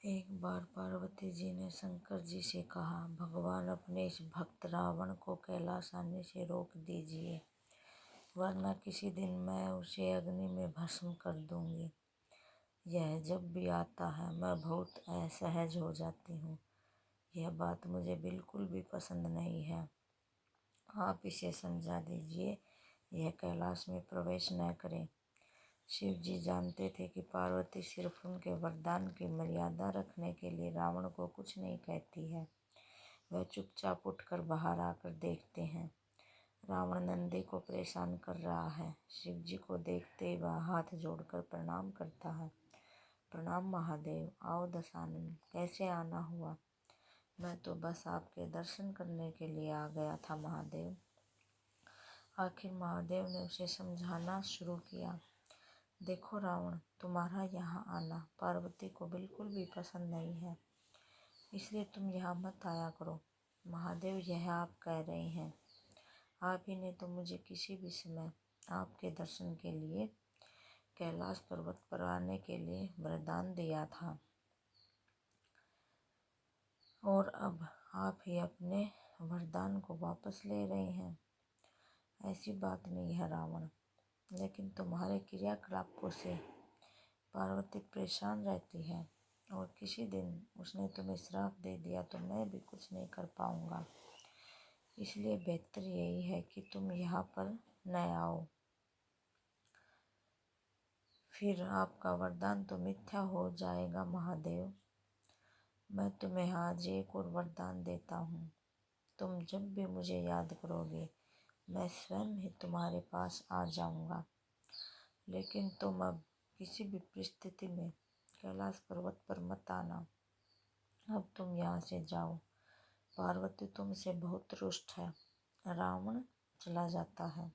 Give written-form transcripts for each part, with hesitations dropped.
एक बार पार्वती जी ने शंकर जी से कहा, भगवान अपने इस भक्त रावण को कैलाश आने से रोक दीजिए, वरना किसी दिन मैं उसे अग्नि में भस्म कर दूंगी। यह जब भी आता है मैं बहुत असहज हो जाती हूँ। यह बात मुझे बिल्कुल भी पसंद नहीं है। आप इसे समझा दीजिए, यह कैलाश में प्रवेश न करे। शिव जी जानते थे कि पार्वती सिर्फ उनके वरदान की मर्यादा रखने के लिए रावण को कुछ नहीं कहती है। वह चुपचाप उठकर बाहर आकर देखते हैं, रावण नंदी को परेशान कर रहा है। शिव जी को देखते ही वह हाथ जोड़कर प्रणाम करता है। प्रणाम महादेव, आओ दशानन, कैसे आना हुआ? मैं तो बस आपके दर्शन करने के लिए आ गया था महादेव। आखिर महादेव ने उसे समझाना शुरू किया, देखो रावण, तुम्हारा यहाँ आना पार्वती को बिल्कुल भी पसंद नहीं है, इसलिए तुम यहाँ मत आया करो। महादेव, यह आप कह रहे हैं? आप ही ने तो मुझे किसी भी समय आपके दर्शन के लिए कैलाश पर्वत पर आने के लिए वरदान दिया था, और अब आप ही अपने वरदान को वापस ले रहे हैं। ऐसी बात नहीं है रावण, लेकिन तुम्हारे क्रियाकलापों से पार्वती परेशान रहती है, और किसी दिन उसने तुम्हें श्राप दे दिया तो मैं भी कुछ नहीं कर पाऊंगा। इसलिए बेहतर यही है कि तुम यहाँ पर न आओ, फिर आपका वरदान तो मिथ्या हो जाएगा। महादेव, मैं तुम्हें आज एक और वरदान देता हूँ। तुम जब भी मुझे याद करोगे मैं स्वयं ही तुम्हारे पास आ जाऊंगा, लेकिन तुम अब किसी भी परिस्थिति में कैलाश पर्वत पर मत आना। अब तुम यहाँ से जाओ, पार्वती तुमसे बहुत रुष्ट है। रावण चला जाता है।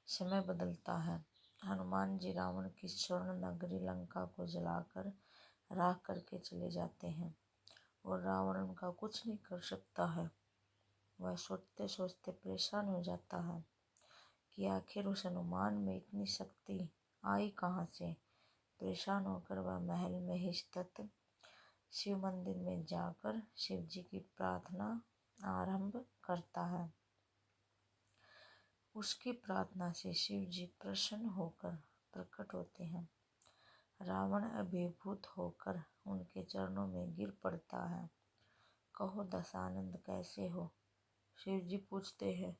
समय बदलता है। हनुमान जी रावण की स्वर्ण नगरी लंका को जलाकर राख करके चले जाते हैं, और रावण उनका कुछ नहीं कर सकता है। वह सोचते सोचते परेशान हो जाता है कि आखिर उस हनुमान में इतनी शक्ति आई कहाँ से। परेशान होकर वह महल में ही स्थित शिव मंदिर में जाकर शिव जी की प्रार्थना आरंभ करता है। उसकी प्रार्थना से शिव जी प्रसन्न होकर प्रकट होते हैं। रावण अभिभूत होकर उनके चरणों में गिर पड़ता है। कहो दशानंद, कैसे हो? शिव जी पूछते हैं।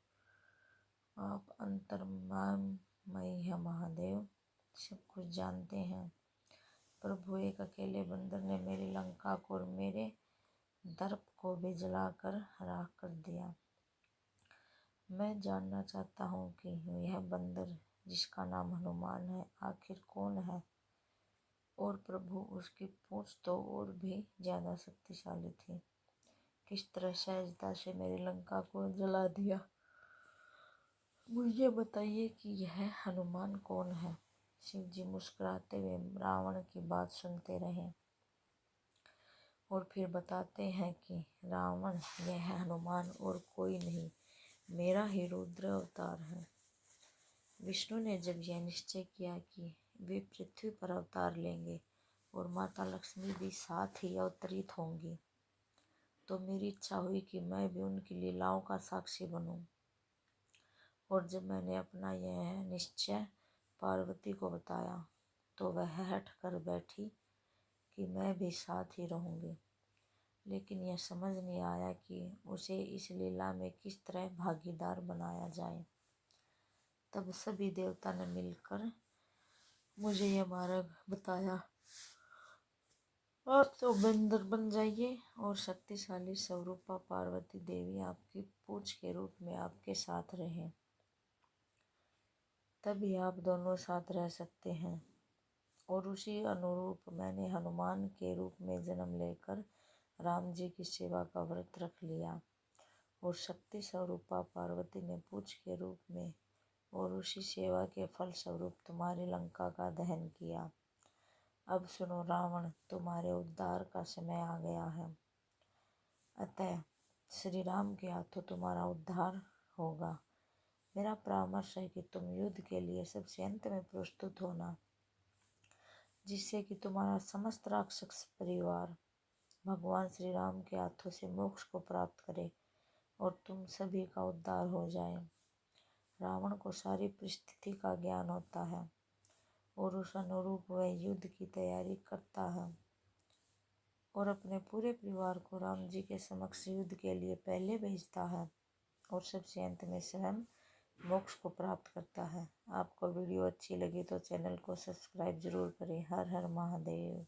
आप अंतर्यामी हैं महादेव, सब कुछ जानते हैं। प्रभु, एक अकेले बंदर ने मेरी लंका को और मेरे दर्प को भी जलाकर राख कर दिया। मैं जानना चाहता हूँ कि यह बंदर जिसका नाम हनुमान है आखिर कौन है? और प्रभु, उसकी पूंछ तो और भी ज्यादा शक्तिशाली थी। किस तरह सहजता से मेरी लंका को जला दिया? मुझे बताइए कि यह हनुमान कौन है? शिव जी मुस्कुराते हुए रावण की बात सुनते रहे, और फिर बताते हैं कि रावण, यह हनुमान और कोई नहीं, मेरा ही रुद्र अवतार है। विष्णु ने जब यह निश्चय किया कि वे पृथ्वी पर अवतार लेंगे और माता लक्ष्मी भी साथ ही अवतरित होंगी, तो मेरी इच्छा हुई कि मैं भी उनकी लीलाओं का साक्षी बनूं। और जब मैंने अपना यह निश्चय पार्वती को बताया तो वह हट कर बैठी कि मैं भी साथ ही रहूंगी, लेकिन यह समझ नहीं आया कि उसे इस लीला में किस तरह भागीदार बनाया जाए। तब सभी देवता ने मिलकर मुझे यह मार्ग बताया, आप तो बंदर बन जाइए और शक्तिशाली स्वरूपा पार्वती देवी आपकी पूछ के रूप में आपके साथ रहे, तभी आप दोनों साथ रह सकते हैं। और उसी अनुरूप मैंने हनुमान के रूप में जन्म लेकर राम जी की सेवा का व्रत रख लिया, और शक्ति स्वरूपा पार्वती ने पूछ के रूप में और उसी सेवा के फल स्वरूप तुम्हारी लंका का दहन किया। अब सुनो रावण, तुम्हारे उद्धार का समय आ गया है। अतः श्री राम के हाथों तुम्हारा उद्धार होगा। मेरा परामर्श है कि तुम युद्ध के लिए सबसे अंत में प्रस्तुत होना। जिससे कि तुम्हारा समस्त राक्षस परिवार भगवान श्री राम के हाथों से मोक्ष को प्राप्त करे और तुम सभी का उद्धार हो जाए। रावण को सारी परिस्थिति का ज्ञान होता है और उस अनुरूप वह युद्ध की तैयारी करता है और अपने पूरे परिवार को राम जी के समक्ष युद्ध के लिए पहले भेजता है और सबसे अंत में स्वयं मोक्ष को प्राप्त करता है। आपको वीडियो अच्छी लगी तो चैनल को सब्सक्राइब जरूर करें। हर हर महादेव।